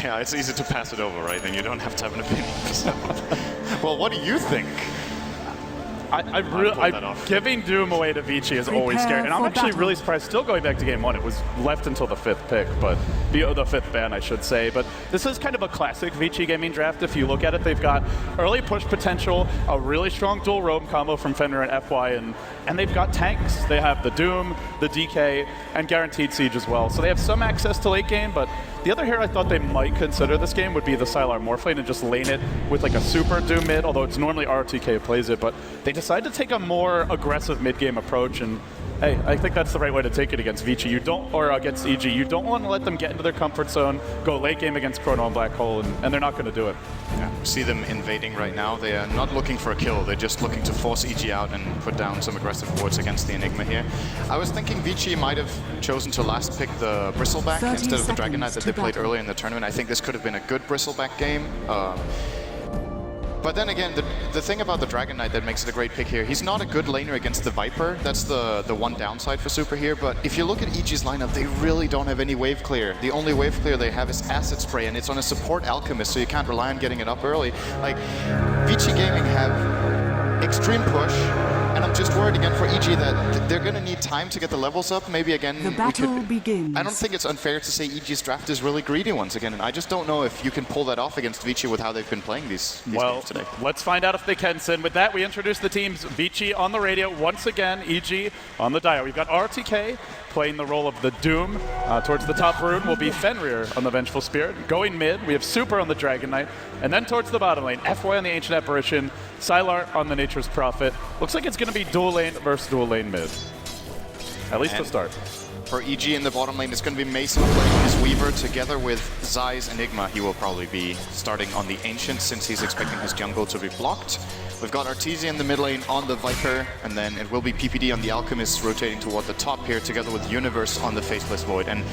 Yeah, it's easy to pass it over, right? And you don't have to have an opinion. So. Well, what do you think? Giving Doom away to Vici is always scary, and I'm actually really surprised. Still going back to game one, it was left until the 5th pick, but the 5th ban, I should say. But this is kind of a classic Vici gaming draft. If you look at it, they've got early push potential, a really strong dual roam combo from Fenrir and FY, and they've got tanks. They have the Doom, the DK, and guaranteed siege as well. So they have some access to late game, but the other hero I thought they might consider this game would be the Sylar Morphlane and just lane it with like a super Doom mid, although it's normally RTK who plays it, but they decided to take a more aggressive mid-game approach, and hey, I think that's the right way to take it against Vici. You don't, or against EG, you don't want to let them get into their comfort zone, go late game against Chrono and Black Hole, and they're not going to do it. Yeah, we see them invading right now. They are not looking for a kill, they're just looking to force EG out and put down some aggressive wards against the Enigma here. I was thinking Vici might have chosen to last pick the Bristleback instead of the Dragon Knight that they played earlier in the tournament. I think this could have been a good Bristleback game. But then again, the thing about the Dragon Knight that makes it a great pick here, he's not a good laner against the Viper. That's the one downside for Super here. But if you look at EG's lineup, they really don't have any wave clear. The only wave clear they have is Acid Spray, and it's on a support Alchemist, so you can't rely on getting it up early. Like, Vici Gaming have extreme push, and I'm just worried again for EG that they're going to need time to get the levels up. Maybe again, the battle begins. I don't think it's unfair to say EG's draft is really greedy once again, and I just don't know if you can pull that off against Vici with how they've been playing these games today. Let's find out if they can, Sin. With that, we introduce the teams. Vici on the radio once again, EG on the dial. We've got RTK playing the role of the Doom. Towards the top rune will be Fenrir on the Vengeful Spirit. Going mid, we have Super on the Dragon Knight. And then towards the bottom lane, FY on the Ancient Apparition, Sylar on the Nature's Prophet. Looks like it's going to be dual lane versus dual lane mid. At least to start. For EG in the bottom lane, it's going to be Mason playing his Weaver together with Zai's Enigma. He will probably be starting on the Ancient since he's expecting his jungle to be blocked. We've got Arteezy in the mid lane on the Viper, and then it will be PPD on the Alchemist rotating toward the top here together with Universe on the Faceless Void. And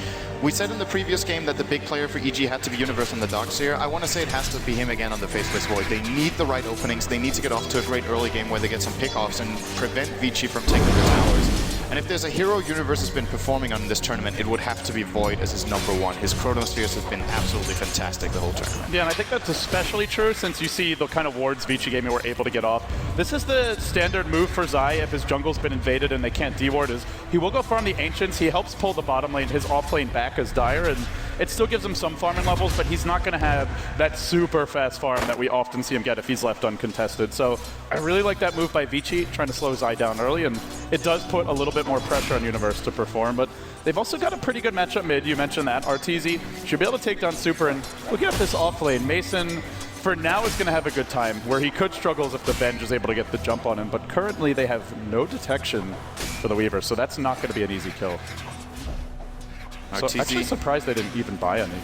we said in the previous game that the big player for EG had to be Universe on the Darkseer. I want to say it has to be him again on the Faceless Void. They need the right openings. They need to get off to a great early game where they get some pickoffs and prevent Vici from taking the towers. And if there's a hero Universe has been performing on in this tournament, it would have to be Void as his #1. His Chronospheres have been absolutely fantastic the whole tournament. Yeah, and I think that's especially true since you see the kind of wards Vici Gaming were able to get off. This is the standard move for Zai if his jungle's been invaded and they can't deward, is he will go farm the Ancients, he helps pull the bottom lane, his off lane back as Dire, and it still gives him some farming levels, but he's not going to have that super fast farm that we often see him get if he's left uncontested. So I really like that move by Vici, trying to slow Zai down early, and it does put a little bit more pressure on Universe to perform, but they've also got a pretty good matchup mid. You mentioned that. Arteezy should be able to take down Super, and looking at this off lane, Mason for now is going to have a good time, where he could struggle if the Venge is able to get the jump on him, but currently they have no detection for the Weaver, so that's not going to be an easy kill. So I'm actually surprised they didn't even buy any.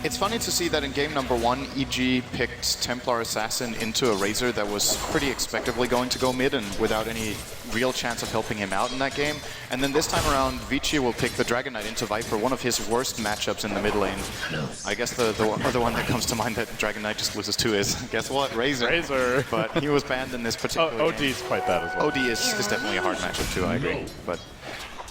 It's funny to see that in game #1, EG picked Templar Assassin into a Razor that was pretty expectably going to go mid and without any real chance of helping him out in that game. And then this time around, Vici will pick the Dragon Knight into Viper, one of his worst matchups in the mid lane. I guess the other one that comes to mind that Dragon Knight just loses to is, guess what? Razor. Razor. But he was banned in this particular game. OD is quite bad as well. OD is definitely a hard matchup too, I agree. But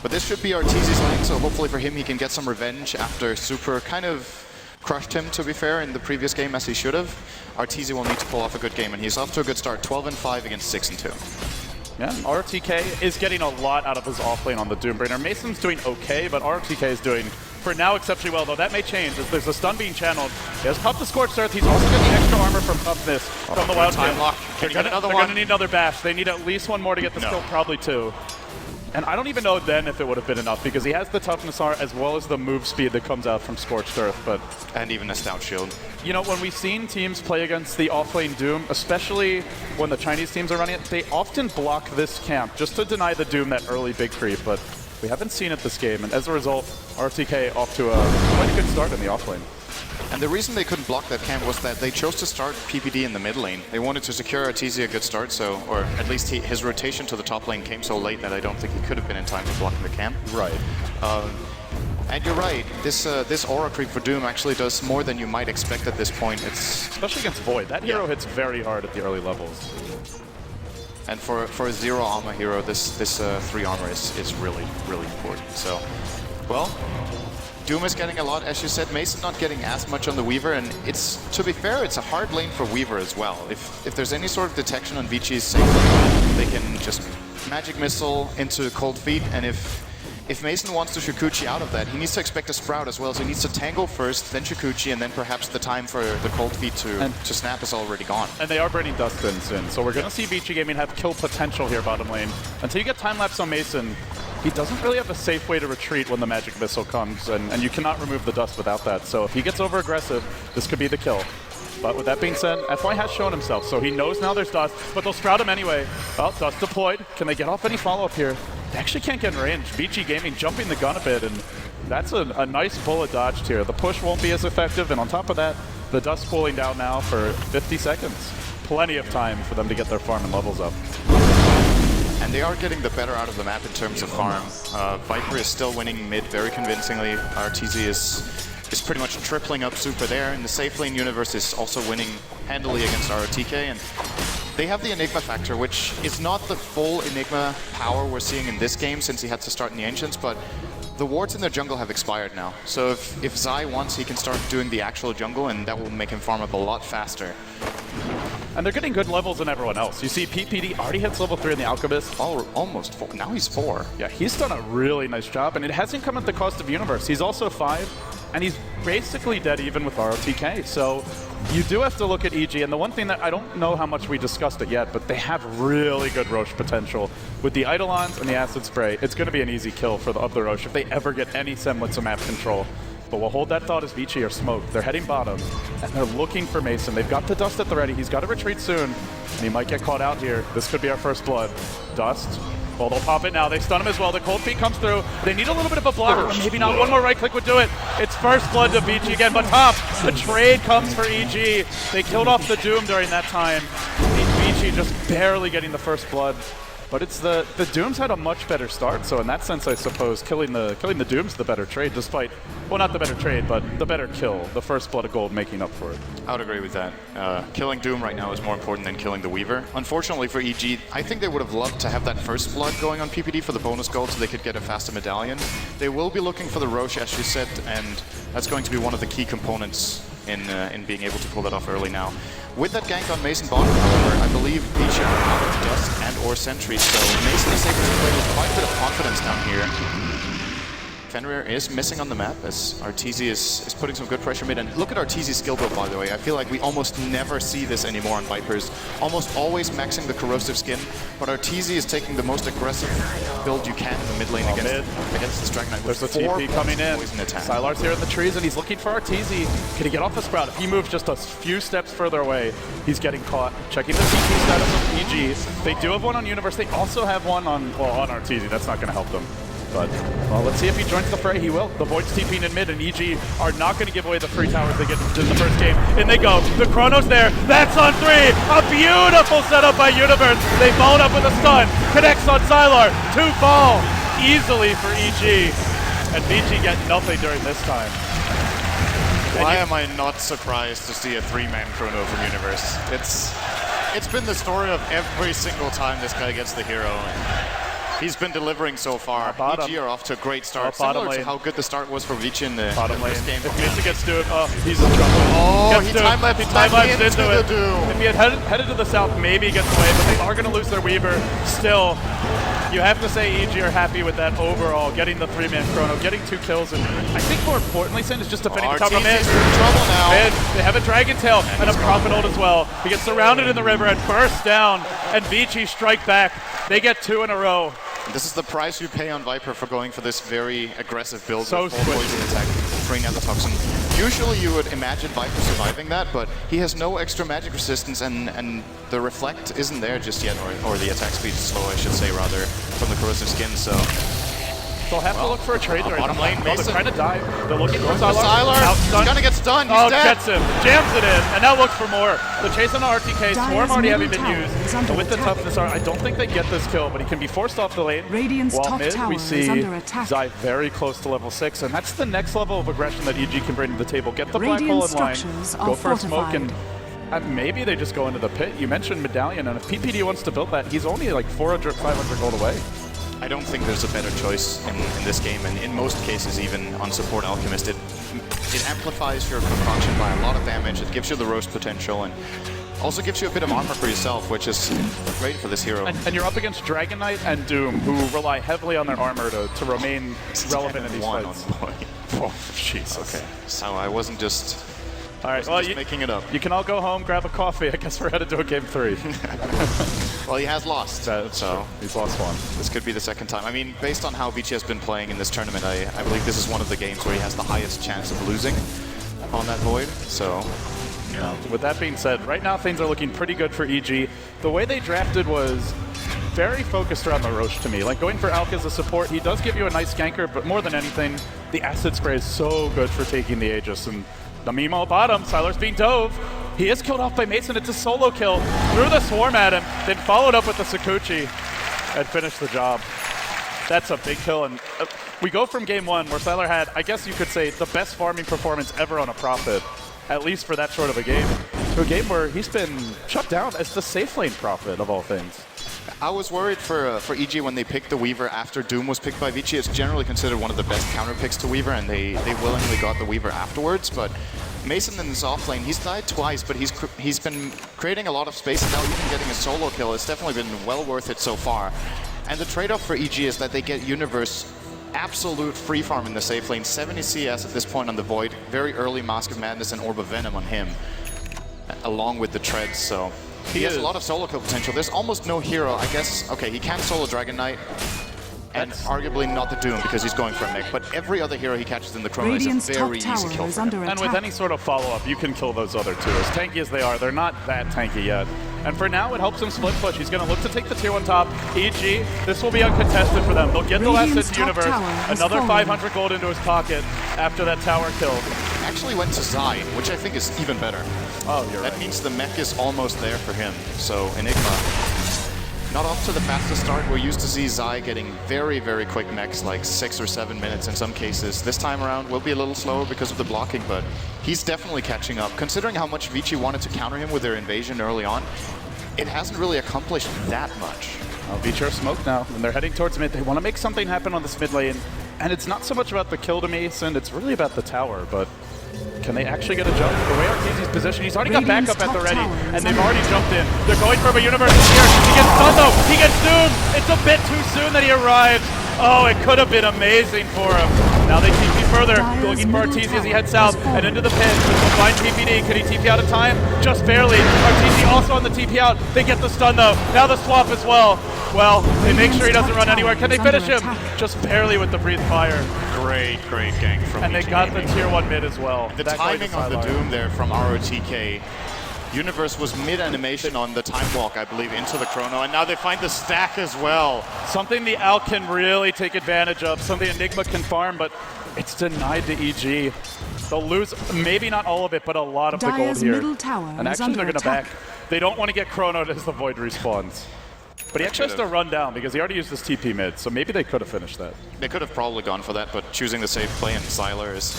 this should be Arteezy's lane, so hopefully for him he can get some revenge after Super kind of crushed him, to be fair, in the previous game as he should have. Arteezy will need to pull off a good game, and he's off to a good start, 12-5 against 6-2. Yeah, RTK is getting a lot out of his offlane on the Doombringer. Mason's doing okay, but RTK is doing, for now, exceptionally well, though that may change as there's a stun being channeled. He has Puff the Scorched Earth, he's also getting extra armor from Toughness from the Wild Time Lock. They're going to need another bash. They need at least one more to get the skill, probably two. And I don't even know then if it would have been enough, because he has the Toughness R as well as the move speed that comes out from Scorched Earth, but... And even a Stout Shield. You know, when we've seen teams play against the offlane Doom, especially when the Chinese teams are running it, they often block this camp just to deny the Doom that early big creep, but we haven't seen it this game, and as a result, RTK off to a quite a good start in the offlane. And the reason they couldn't block that camp was that they chose to start PPD in the mid lane. They wanted to secure Arteezy a good start, so, or at least his rotation to the top lane came so late that I don't think he could have been in time to block the camp. Right. And you're right, this aura creep for Doom actually does more than you might expect at this point. It's especially against Void. That hero hits very hard at the early levels. And for a 0 armor hero, this 3 armor is really, really important. So Well, Doom is getting a lot, as you said. Mason not getting as much on the Weaver, and it's, to be fair, it's a hard lane for Weaver as well. If there's any sort of detection on Vici's safe lane, they can just magic missile into cold feet, and if Mason wants to Shukuchi out of that, he needs to expect a Sprout as well, so he needs to tangle first, then Shukuchi, and then perhaps the time for the cold feet to snap is already gone. And they are burning Dust in soon, so we're going to see Vici Gaming have kill potential here bottom lane. Until you get time-lapse on Mason, he doesn't really have a safe way to retreat when the magic missile comes, and you cannot remove the Dust without that. So if he gets over-aggressive, this could be the kill. But with that being said, FY has shown himself, so he knows now there's Dust, but they'll Sprout him anyway. Oh, Dust deployed. Can they get off any follow-up here? They actually can't get in range. Vici Gaming jumping the gun a bit, and that's a nice bullet dodged here. The push won't be as effective, and on top of that, the Dust cooling down now for 50 seconds. Plenty of time for them to get their farm and levels up. And they are getting the better out of the map in terms of farm. Viper is still winning mid very convincingly. Arteezy is pretty much tripling up super there. And the safe lane universe is also winning handily against ROTK. And they have the Enigma factor, which is not the full Enigma power we're seeing in this game since he had to start in the Ancients, but the wards in their jungle have expired now. So if Zai wants, he can start doing the actual jungle, and that will make him farm up a lot faster. And they're getting good levels than everyone else. You see PPD already hits level 3 in the Alchemist. Oh, almost 4. Now he's 4. Yeah, he's done a really nice job, and it hasn't come at the cost of Universe. He's also 5, and he's basically dead even with ROTK. So you do have to look at EG, and the one thing that I don't know how much we discussed it yet, but they have really good Rosh potential. With the Eidolons and the Acid Spray, it's going to be an easy kill for the Rosh if they ever get any semblance of map control. But we'll hold that thought as Vici are smoked. They're heading bottom, and they're looking for Mason. They've got the Dust at the ready. He's got to retreat soon, and he might get caught out here. This could be our first blood. Dust. Well, they'll pop it now. They stun him as well. The cold feet comes through. They need a little bit of a block, but maybe not. One more right click would do it. It's first blood to Vici again, but top. The trade comes for EG. They killed off the Doom during that time. Vici just barely getting the first blood. But it's the Dooms had a much better start, so in that sense, I suppose killing the Dooms the better trade, despite, well, not the better trade, but the better kill. The first blood of gold making up for it. I would agree with that. Killing Doom right now is more important than killing the Weaver. Unfortunately for EG, I think they would have loved to have that first blood going on PPD for the bonus gold so they could get a faster medallion. They will be looking for the Rosh, as you said, and that's going to be one of the key components in being able to pull that off early now. With that gank on Mason bottom, however, I believe Vici are out of Dust and or Sentry, so Mason is able to play with quite a bit of confidence down here. Fenrir is missing on the map as Arteezy is putting some good pressure mid. And look at Arteezy's skill build, by the way. I feel like we almost never see this anymore on Vipers. Almost always maxing the corrosive skin, but Arteezy is taking the most aggressive build you can in the mid lane against this Dragon Knight. There's a TP coming in. Sylar's here in the trees, and he's looking for Arteezy. Can he get off the Sprout? If he moves just a few steps further away, he's getting caught. Checking the TP status of EG. They do have one on Universe. They also have one on Arteezy. That's not going to help them. But, well, let's see if he joins the fray. He will. The Void's TPing in mid, and EG are not going to give away the free towers they get in the first game. In they go. The Chrono's there. That's on 3. A beautiful setup by Universe. They followed up with a stun. Connects on Sylar. 2 fall easily for EG. And Vici get nothing during this time. Why am I not surprised to see a 3-man Chrono from Universe? It's been the story of every single time this guy gets the hero. He's been delivering so far. EG are off to a great start, similar to how good the start was for Vici in the first game. If Vici gets to it, he's in trouble. Oh, he time-lapsed into the Doom. If he had headed to the south, maybe he gets away, but they are going to lose their Weaver. Still, you have to say EG are happy with that overall, getting the 3-man Chrono, getting 2 kills, and I think more importantly, Sin is just defending the cover mid. In trouble now. Mid, they have a Dragon Tail and a Prophet Ult as well. He gets surrounded in the river and bursts down, and Vici strike back. They get 2 in a row. This is the price you pay on Viper for going for this very aggressive build so with full poison attack, 3 Nethertoxin. Usually you would imagine Viper surviving that, but he has no extra magic resistance and the reflect isn't there just yet, or the attack speed is slow, I should say, rather, from the corrosive skin, so... They'll have to look for a trade during bottom lane. Mason. They're trying to dive. They're looking for Sylar. He's gonna get stunned. He's dead. Gets him. Jams it in. And now looks for more. The chase on the RTK. Swarm already having been used. And with the toughness, I don't think they get this kill, but he can be forced off the lane. While mid, we see Zai very close to level 6. And that's the next level of aggression that EG can bring to the table. Get the black hole in line. Go for a smoke and maybe they just go into the pit. You mentioned Medallion, and if PPD wants to build that, he's only like 400, 500 gold away. I don't think there's a better choice in this game, and in most cases, even on support Alchemist, it amplifies your concoction by a lot of damage, it gives you the roast potential, and also gives you a bit of armor for yourself, which is great for this hero. And you're up against Dragon Knight and Doom, who rely heavily on their armor to remain relevant in these fights. Oh, Jesus. Okay, so I wasn't just... All right, well, making it up. You can all go home, grab a coffee. I guess we're headed to a game 3. Well, he has lost, so true. He's lost one. This could be the second time. I mean, based on how Vici has been playing in this tournament, I believe this is one of the games where he has the highest chance of losing on that Void, so... Yeah. With that being said, right now things are looking pretty good for EG. The way they drafted was very focused around the Roche to me. Like going for Alk as a support, he does give you a nice ganker, but more than anything, the acid spray is so good for taking the Aegis. And the Mimo bottom, Sylar's being dove. He is killed off by Mason. It's a solo kill. Threw the swarm at him, then followed up with the Sakuchi and finished the job. That's a big kill. And we go from game 1 where Sylar had, I guess you could say, the best farming performance ever on a Prophet, at least for that short of a game, to a game where he's been shut down as the safe lane Prophet of all things. I was worried for EG when they picked the Weaver after Doom was picked by Vici. It's generally considered one of the best counter picks to Weaver, and they willingly got the Weaver afterwards. But Mason in his off lane, he's died twice, but he's been creating a lot of space, and now even getting a solo kill. It's definitely been well worth it so far. And the trade-off for EG is that they get Universe absolute free farm in the safe lane, 70 CS at this point on the Void, very early Mask of Madness and Orb of Venom on him, along with the Treads, so he has a lot of solo kill potential. There's almost no hero, I guess. Okay, he can't solo Dragon Knight, and arguably not the Doom because he's going for a mech, but every other hero he catches in the Chrono is a very easy kill for him. And with any sort of follow-up, you can kill those other two. As tanky as they are, they're not that tanky yet. And for now, it helps him split push. He's going to look to take the tier 1 top. EG, this will be uncontested for them. They'll get the last hit to Universe. Another 500 gold into his pocket after that tower kill. Actually went to Zai, which I think is even better. Oh, you're right. That means the mech is almost there for him. So Enigma, not off to the fastest start. We're used to see Zai getting very, very quick mechs, like 6 or 7 minutes in some cases. This time around will be a little slower because of the blocking, but he's definitely catching up. Considering how much Vici wanted to counter him with their invasion early on, it hasn't really accomplished that much. Well, Vici are smoked now, and they're heading towards mid. They want to make something happen on this mid lane, and it's not so much about the kill to Mason, it's really about the tower, but can they actually get a jump? The way Arteezy's positioned, he's already got backup at the ready, and they've already jumped in. They're going for a Universe here. He gets stunned though, he gets doomed. It's a bit too soon that he arrives. Oh, it could have been amazing for him. Now they TP further, looking for Arteezy as he heads south and into the pit. With fine TPD, can he TP out of time? Just barely. Arteezy also on the TP out. They get the stun though. Now the swap as well. Well, they make sure he doesn't run anywhere. Can they finish him? Just barely with the breathe fire. Great gank from And they got the tier 1 mid as well. The timing on the Doom there from ROTK. Universe was mid-animation on the time walk, I believe, into the Chrono, and now they find the stack as well. Something the Alk can really take advantage of, something Enigma can farm, but it's denied to EG. They'll lose, maybe not all of it, but a lot of the gold here. And actually they're going to back. They don't want to get Chronoed as the Void respawns. But he actually has to run down because he already used his TP mid, so maybe they could have finished that. They could have probably gone for that, but choosing the safe play and Sylar is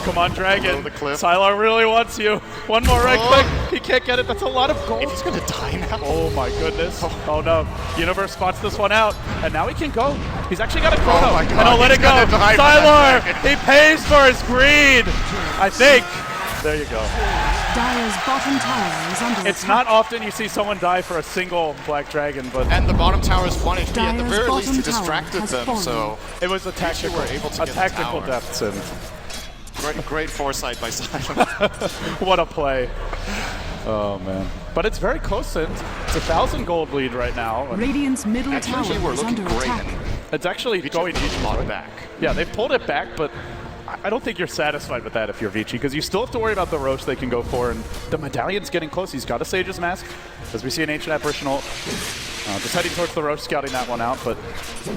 Come on, Dragon. Sylar really wants you. One more right click. He can't get it. That's a lot of gold. If he's going to die now. Oh my goodness. Oh no. Universe spots this one out, and now he can go. He's actually got a Chrono, oh my God, and I'll let it go. Sylar, he pays for his greed, I think. There you go. Dire's bottom tower is under It's not often you see someone die for a single Black Dragon, but... And the bottom tower is 1 HP. At the Dire's very least, he bottom distracted them, fallen. so... It was a tactical, death sim. Great foresight by Simon. What a play. Oh, man. But it's very close, since it's 1,000 gold lead right now. Radiant's middle tower we're is looking under great. attack. It's actually going a lot back. Yeah, they've pulled it back, but I don't think you're satisfied with that if you're Vici, because you still have to worry about the Roche they can go for, and the Medallion's getting close. He's got a Sage's Mask, as we see an Ancient Apparitional. Just heading towards the Roche, scouting that one out, but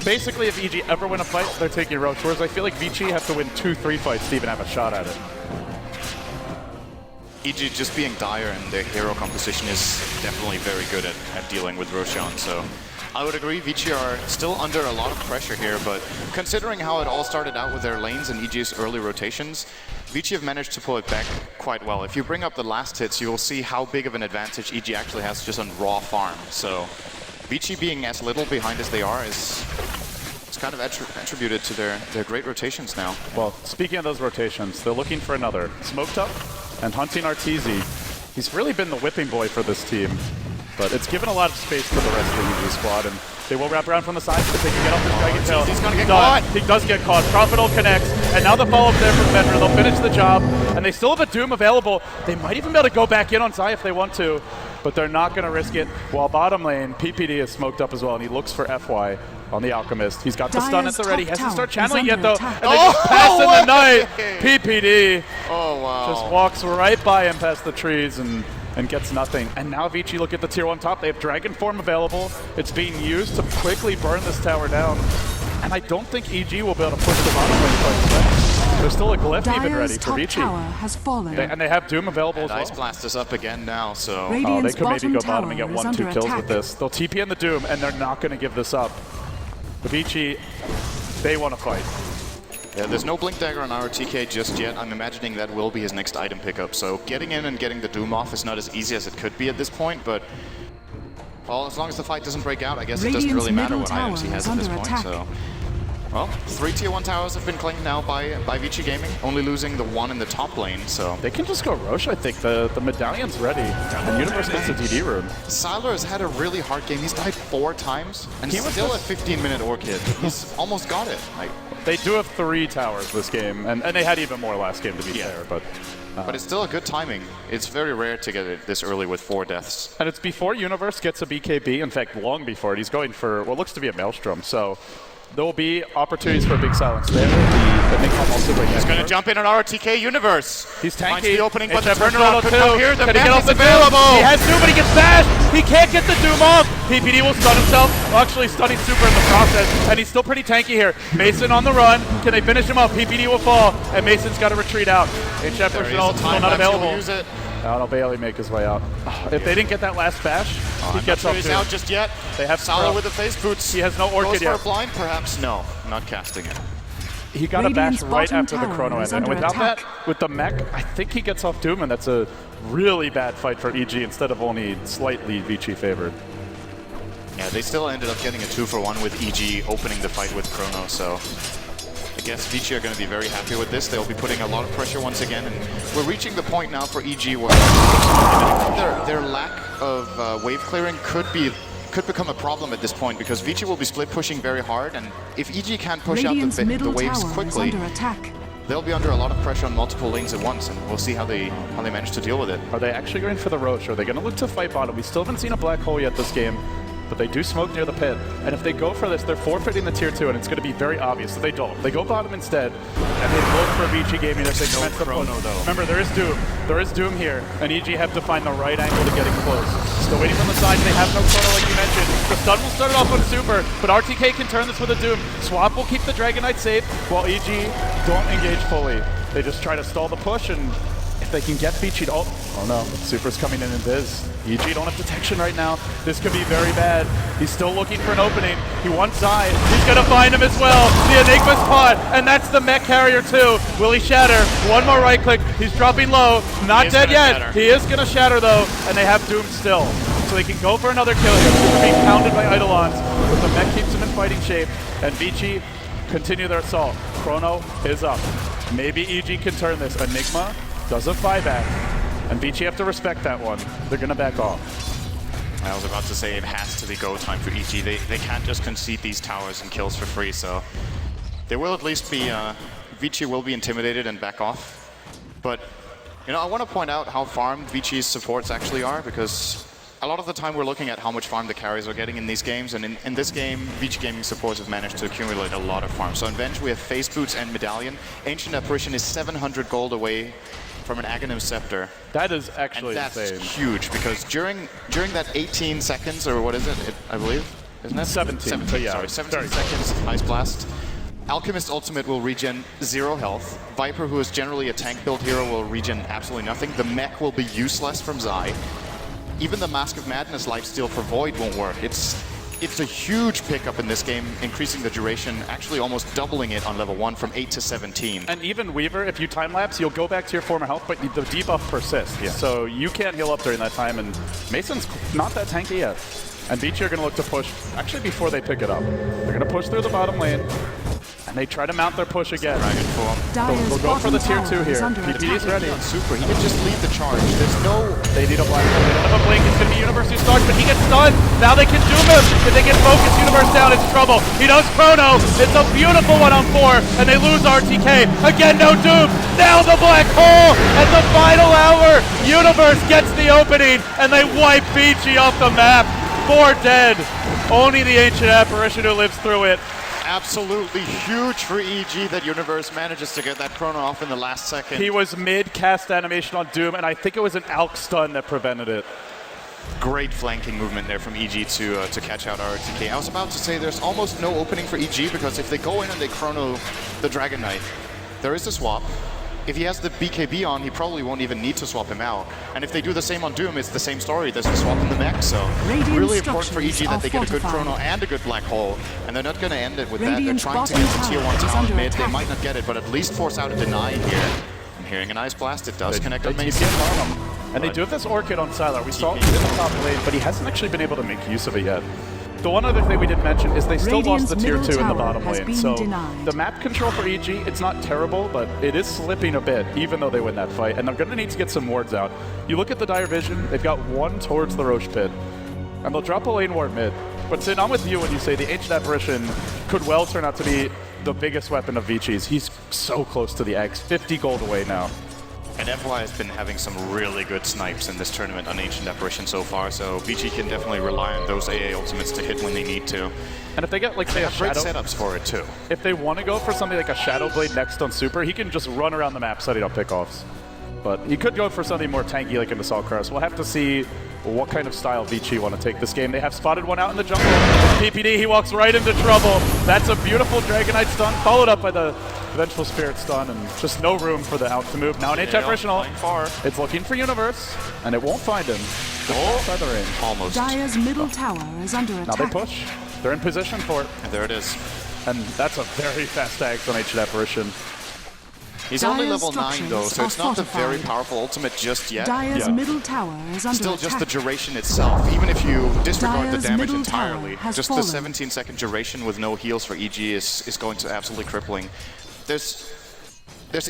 basically if EG ever win a fight, they're taking Roche, whereas I feel like Vici have to win 2-3 fights to even have a shot at it. EG just being dire and their hero composition is definitely very good at dealing with Roshan, so I would agree Vici are still under a lot of pressure here, but considering how it all started out with their lanes and EG's early rotations, Vici have managed to pull it back quite well. If you bring up the last hits, you will see how big of an advantage EG actually has just on raw farm, so Vici being as little behind as they are is it's kind of attributed to their great rotations now. Well, speaking of those rotations, they're looking for another. Smoked up and hunting Arteezy. He's really been the whipping boy for this team, but it's given a lot of space to the rest of the EG squad, and they will wrap around from the side if they can get off this Dragon Tail. He's gonna get caught. He does get caught. Profitable connects, and now the follow-up there from Fenrir. They'll finish the job, and they still have a Doom available. They might even be able to go back in on Zai if they want to, but they're not going to risk it. While bottom lane, PPD is smoked up as well, and he looks for FY on the Alchemist. He's got the stun at the ready. He hasn't started channeling yet, though. And they just pass in the night. PPD just walks right by him past the trees and gets nothing. And now Vici look at the tier 1 top. They have Dragon Form available. It's being used to quickly burn this tower down. And I don't think EG will be able to push the bottom lane quite well. There's still a Glyph even ready for Vici. Has fallen. And they have Doom available as well. Ice Blast is up again now, so... they could maybe go bottom and get 1-2 kills with this. They'll TP in the Doom, and they're not going to give this up. The Vici, they want to fight. Yeah, there's no Blink Dagger on our TK just yet. I'm imagining that will be his next item pickup. So getting in and getting the Doom off is not as easy as it could be at this point, but well, as long as the fight doesn't break out, I guess it doesn't really matter what items he has at this point. So, well, 3 tier 1 towers have been claimed now by Vici Gaming, only losing the one in the top lane, so... They can just go Rosh, I think. The medallion's ready, and Universe gets the DD room. Sylar has had a really hard game. He's died 4 times, and he's still at 15-minute Orchid. He's almost got it. They do have 3 towers this game, and they had even more last game, to be fair, but... But it's still a good timing. It's very rare to get it this early with 4 deaths. And it's before Universe gets a BKB, in fact, long before it. He's going for what looks to be a Maelstrom, so... There will be opportunities for a big silence there. He's going to jump in on our TK Universe. He's tanky. Finds the opening, but the turnaround turnaround could come here. The map is available. He has Doom, but he gets bashed. He can't get the Doom off. PPD will stun himself. Well, actually, stunning Super in the process, and he's still pretty tanky here. Mason on the run. Can they finish him up? PPD will fall, and Mason's got to retreat out. HF still not available. Use it. I'll barely make his way out. If they didn't get that last bash, he gets up he's out just yet. They have Sala with the face boots. He has no Orchid yet. Goes for a blind, perhaps? No, not casting it. He got a bash right after the Chrono ended. And without that, with the mech, I think he gets off Doom, and that's a really bad fight for EG instead of only slightly Vici favored. Yeah, they still ended up getting a 2-for-1 with EG opening the fight with Chrono, so... I guess Vici are going to be very happy with this. They'll be putting a lot of pressure once again, and we're reaching the point now for EG where their lack of wave clearing could become a problem at this point, because Vici will be split pushing very hard, and if EG can't push out the waves quickly, they'll be under a lot of pressure on multiple lanes at once, and we'll see how they manage to deal with it. Are they actually going for the Roche? Are they going to look to fight bottom? We still haven't seen a black hole yet this game. But they do smoke near the pit, and if they go for this, they're forfeiting the tier 2, and it's going to be very obvious that they don't. They go bottom instead, and they look for Vici Gaming as they commence the Chrono, though. Remember, there is Doom. There is Doom here, and EG have to find the right angle to getting close. Still waiting from the side, they have no Chrono like you mentioned. The stun will start it off on Super, but RTK can turn this with a Doom. Swap will keep the Dragon Knight safe, while EG don't engage fully. They just try to stall the push, and if they can get Vici, oh no, Super's coming in Biz. EG don't have detection right now. This could be very bad. He's still looking for an opening. He wants Zai. He's gonna find him as well. The Enigma's caught, and that's the mech carrier too. Will he shatter? One more right click. He's dropping low. Not dead yet. Shatter. He is gonna shatter though, and they have Doom still. So they can go for another kill here. Super being pounded by Eidolons, but the mech keeps him in fighting shape, and Vici continue their assault. Chrono is up. Maybe EG can turn this. Enigma does a buyback, and Vici have to respect that one. They're going to back off. I was about to say it has to be go time for EG. They can't just concede these towers and kills for free, so they will at least be, Vici will be intimidated and back off. But, you know, I want to point out how farmed Vici's supports actually are, because a lot of the time we're looking at how much farm the carries are getting in these games, and in this game, Vici Gaming supports have managed to accumulate a lot of farm. So in Venge we have Face Boots and Medallion. Ancient Apparition is 700 gold away from an Aghanim Scepter. That is actually insane. And that's huge, because during that 18 seconds, or what is it, I believe, isn't it? 17. Yeah, sorry, 17 seconds, Ice Blast. Alchemist Ultimate will regen 0 health. Viper, who is generally a tank build hero, will regen absolutely nothing. The mech will be useless from Zai. Even the Mask of Madness lifesteal for Void won't work. It's a huge pickup in this game, increasing the duration, actually almost doubling it on level 1 from 8 to 17. And even Weaver, if you time-lapse, you'll go back to your former health, but the debuff persists. Yeah. So you can't heal up during that time, and Mason's not that tanky yet. And Vici are going to look to push, actually before they pick it up. They're going to push through the bottom lane. And they try to mount their push again. They'll go for the tier 2 here. PPD's ready. Super. He can just lead the charge. There's no... They need a black hole. They don't have a blink. It's going to be Universe who starts, but he gets stunned. Now they can doom him. If they get focused, Universe down, it's trouble. He does chrono. It's a beautiful 1-on-4, and they lose RTK. Again, no doom. Now the black hole at the final hour. Universe gets the opening, and they wipe Vici off the map. 4 dead. Only the Ancient Apparition who lives through it. Absolutely huge for EG that Universe manages to get that chrono off in the last second. He was mid-cast animation on Doom, and I think it was an Alk stun that prevented it. Great flanking movement there from EG to catch out RTK. I was about to say there's almost no opening for EG because if they go in and they chrono the Dragon Knight, there is a swap. If he has the BKB on, he probably won't even need to swap him out. And if they do the same on Doom, it's the same story. There's a swap in the mech, so really important for EG that they get a good chrono and a good black hole. And they're not going to end it with that. They're trying to get the tier 1 tower mid. They might not get it, but at least force out a deny here. I'm hearing a nice blast. It does connect on Mason. And they do have this Orchid on Sylar. We saw it in the top lane, but he hasn't actually been able to make use of it yet. The one other thing we didn't mention is they still lost the tier 2 in the bottom lane. So the map control for EG, it's not terrible, but it is slipping a bit, even though they win that fight. And they're going to need to get some wards out. You look at the Dire Vision, they've got one towards the Roche pit. And they'll drop a lane ward mid. But Sin, I'm with you when you say the Ancient Apparition could well turn out to be the biggest weapon of Vici's. He's so close to the X, 50 gold away now. And FY has been having some really good snipes in this tournament on Ancient Apparition so far, so Vici can definitely rely on those AA ultimates to hit when they need to. And if they get, like, say, a great Shadow... setups for it, too. If they want to go for something like a Shadow Blade next on Super, he can just run around the map setting up pickoffs. But he could go for something more tanky like an Assault Cross. We'll have to see what kind of style Vici want to take this game. They have spotted one out in the jungle. PPD, he walks right into trouble. That's a beautiful Dragon Knight stun, followed up by the Vengeful Spirit stun, and just no room for the out to move. Now an Ancient Apparition, it's looking for Universe, and it won't find him. Outside the range. Almost. Dire's middle tower is under attack. Now they push. They're in position for it. And there it is. And that's a very fast axe on Ancient Apparition. He's only level 9 though, so it's not the very powerful ultimate just yet. Dire's middle tower is under Still attack. just the duration itself, even if you disregard Dire's the damage middle entirely. tower has Just fallen. the 17-second duration with no heals for EG is going to absolutely crippling. There's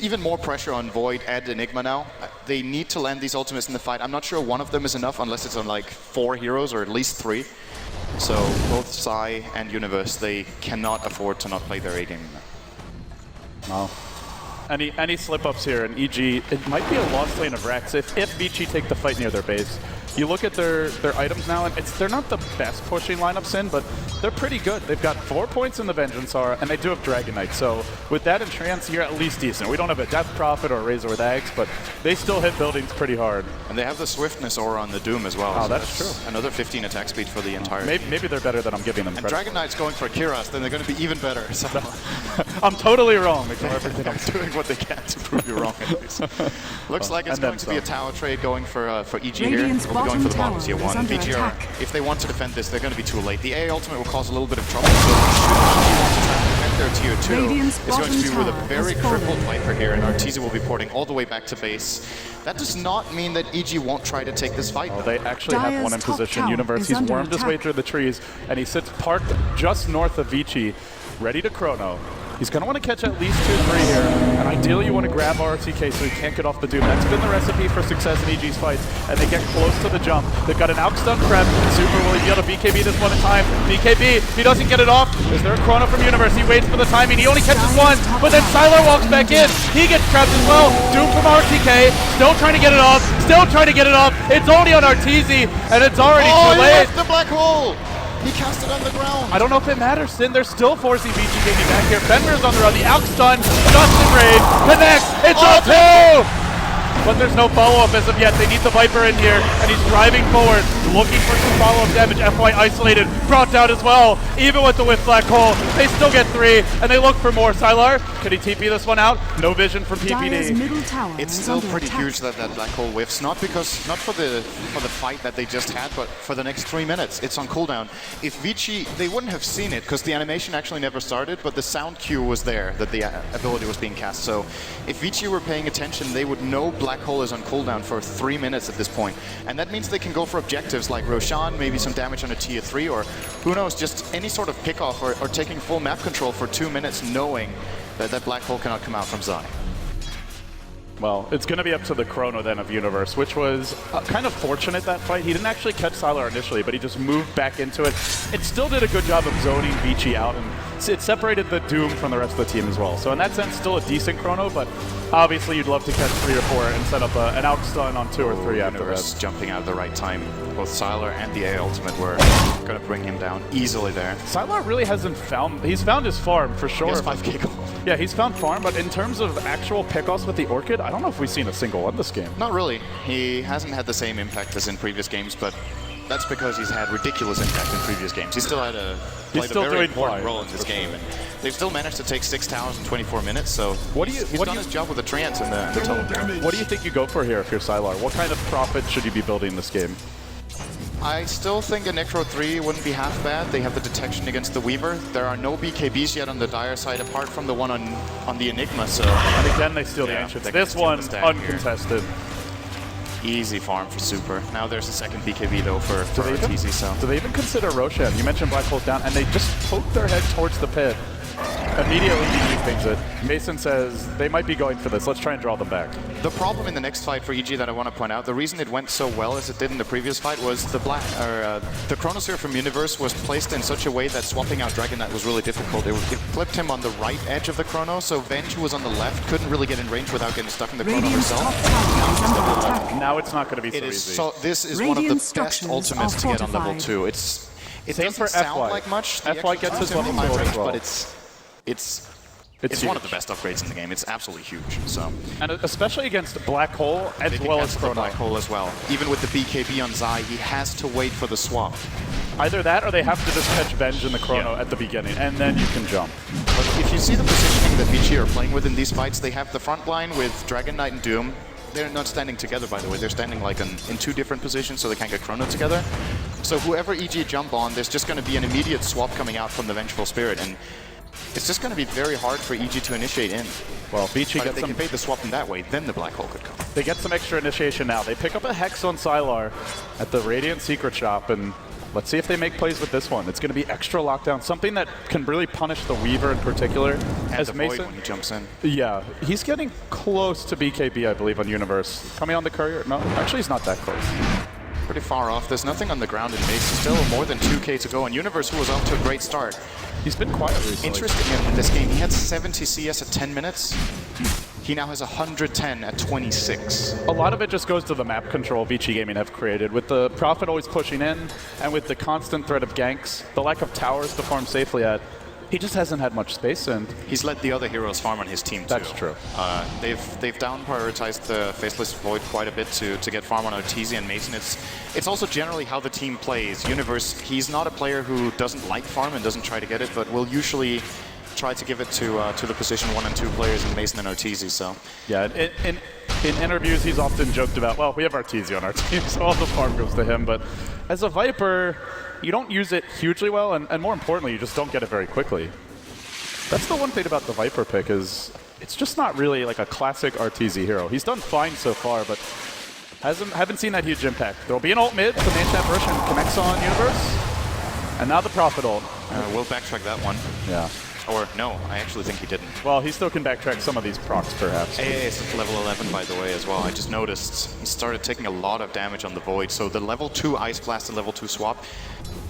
even more pressure on Void and Enigma now. They need to land these ultimates in the fight. I'm not sure one of them is enough unless it's on like 4 heroes or at least 3. So both Psy and Universe, they cannot afford to not play their A game. Wow. Any slip-ups here, and EG, it might be a lost lane of Rex if Vici take the fight near their base. You look at their items now, and they're not the best pushing lineups in, but they're pretty good. They've got 4 points in the Vengeance Aura, and they do have Dragon Knight. So with that in Trance, you're at least decent. We don't have a Death Prophet or a Razor with Axe, but they still hit buildings pretty hard. And they have the Swiftness Aura on the Doom as well. Oh, so that's true. Another 15 attack speed for the entire Maybe they're better than I'm giving them And credit. Dragon Knight's going for Kiras, then they're going to be even better. So I'm totally wrong. Ignore everything I'm doing what they can to prove you wrong, at least. Looks like it's going to be a tower trade going for EG here. Radiant's We'll be going for the bottom tower tier is 1. under VG are, attack. if they want to defend this, they're going to be too late. The A ultimate will cause a little bit of trouble, so if they want to try and defend their tier 2, Radiant's it's going to be with a bottom very tower has crippled fallen. Viper here, and Arteezy will be porting all the way back to base. That does not mean that EG won't try to take this fight. Oh, they actually have one in Dire's top position. tower Universe, is he's under wormed his way attack. through the trees, and he sits parked just north of Vici, ready to chrono. He's going to want to catch at least 2-3 here, and ideally you want to grab RTK so he can't get off the Doom. That's been the recipe for success in EG's fights, and they get close to the jump. They've got an outstun prep. Super will be able to BKB this one in time. BKB, he doesn't get it off. Is there a chrono from Universe? He waits for the timing. He only catches one, but then Sylar walks back in. He gets trapped as well. Doom from RTK, still trying to get it off. Still trying to get it off. It's only on Arteezy, and it's already too he late. left the black hole! He cast it on the ground. I don't know if it matters, Sin. They're still forcing Vici getting back here. Fenrir's on the run. The Alk stun, Justin Raid, connects. It's a 2! But there's no follow-up as of yet. They need the Viper in here, and he's driving forward, looking for some follow-up damage. FY isolated, brought down as well. Even with the Whiff Black Hole, they still get 3, and they look for more. Sylar, could he TP this one out? No vision from Dire's PPD. middle tower It's is still under pretty attack. huge that black hole whiffs, not for the fight that they just had, but for the next 3 minutes. It's on cooldown. If Vici, they wouldn't have seen it because the animation actually never started, but the sound cue was there that the ability was being cast. So if Vici were paying attention, they would know Black Hole is on cooldown for 3 minutes at this point. And that means they can go for objectives like Roshan, maybe some damage on a tier 3, or who knows, just any sort of pick-off or taking full map control for 2 minutes knowing that that Black Hole cannot come out from Zai. Well, it's going to be up to the Chrono then of Universe, which was kind of fortunate that fight. He didn't actually catch Sylar initially, but he just moved back into it. It still did a good job of zoning Vici out, and it separated the Doom from the rest of the team as well. So in that sense, still a decent Chrono, but obviously you'd love to catch 3 or 4 and set up an outstun on 2 or 3 after Universe that. Jumping out at the right time. Both Sylar and the A ultimate were going to bring him down easily there. Sylar really hasn't found, he's found his farm for sure. He has 5k gold. Yeah, he's found farm, but in terms of actual pickoffs with the Orchid, I don't know if we've seen a single one this game. Not really. He hasn't had the same impact as in previous games, but that's because he's had ridiculous impact in previous games. He still had played a very important role in this game, and they've still managed to take 6 towers in 24 minutes. So he's done his job with the Treants in the total. What do you think you go for here if you're Sylar? What kind of profit should you be building this game? I still think a Necro 3 wouldn't be half bad. They have the detection against the Weaver. There are no BKBs yet on the Dire side apart from the one on the Enigma, so... And again, they steal the Ancients. This one, uncontested. Here. Easy farm for Super. Now there's a second BKB though for Arteezy, so... Do they even consider Roshan? You mentioned Black Hole's down, and they just poke their head towards the pit. Immediately, EG pings it. Mason says they might be going for this. Let's try and draw them back. The problem in the next fight for EG that I want to point out, the reason it went so well as it did in the previous fight was the Chronosphere from Universe was placed in such a way that swapping out Dragon Knight was really difficult. It flipped him on the right edge of the Chrono, so Venge, who was on the left, couldn't really get in range without getting stuck in the Chrono herself. Now it's not going to be so easy. So this is one of the best ultimates to get on level 2. It doesn't sound like much. FY gets his level 2 as well. But it's one of the best upgrades in the game. It's absolutely huge. So, and especially against Black Hole as well as Chrono. Black Hole as well. Even with the BKB on Zai, he has to wait for the swap. Either that, or they have to just catch Venge in the Chrono at the beginning, and then you can jump. But if you see the positioning that Vici are playing with in these fights, they have the front line with Dragon Knight and Doom. They're not standing together, by the way. They're standing like in 2 different positions, so they can't get Chrono together. So whoever EG jump on, there's just going to be an immediate swap coming out from the Vengeful Spirit, and it's just going to be very hard for EG to initiate in. Well, Vici gets gets some... If they can bait the swap in that way, then the Black Hole could come. They get some extra initiation now. They pick up a Hex on Sylar at the Radiant Secret Shop, and let's see if they make plays with this one. It's going to be extra lockdown, something that can really punish the Weaver in particular. And as the Mason, Void when he jumps in. Yeah, he's getting close to BKB, I believe, on Universe. Coming on the Courier? No, actually he's not that close. Pretty far off. There's nothing on the ground in Mason. Still more than 2k to go. And Universe, who was off to a great start. He's been quiet recently. Interesting in this game, he had 70 CS at 10 minutes. He now has 110 at 26. A lot of it just goes to the map control Vici Gaming have created. With the Prophet always pushing in, and with the constant threat of ganks, the lack of towers to farm safely at, he just hasn't had much space, and he's let the other heroes farm on his team too. That's true. They've down prioritized the Faceless Void quite a bit to get farm on Arteezy and Mason. It's also generally how the team plays. Universe, he's not a player who doesn't like farm and doesn't try to get it, but will usually try to give it to the position 1 and 2 players in Mason and Arteezy. So yeah, in interviews he's often joked about, well, we have Arteezy on our team, so all the farm goes to him. But as a Viper, you don't use it hugely well, and more importantly, you just don't get it very quickly. That's the one thing about the Viper pick is it's just not really like a classic Arteezy hero. He's done fine so far, but haven't seen that huge impact. There'll be an ult mid, the main chat version connects on Universe, and now the Prophet ult. We'll backtrack that one. Yeah. Or no, I actually think he didn't. Well, he still can backtrack some of these procs, perhaps. AA is at level 11, by the way, as well. I just noticed he started taking a lot of damage on the Void, so the level 2 Ice Blast and level 2 swap.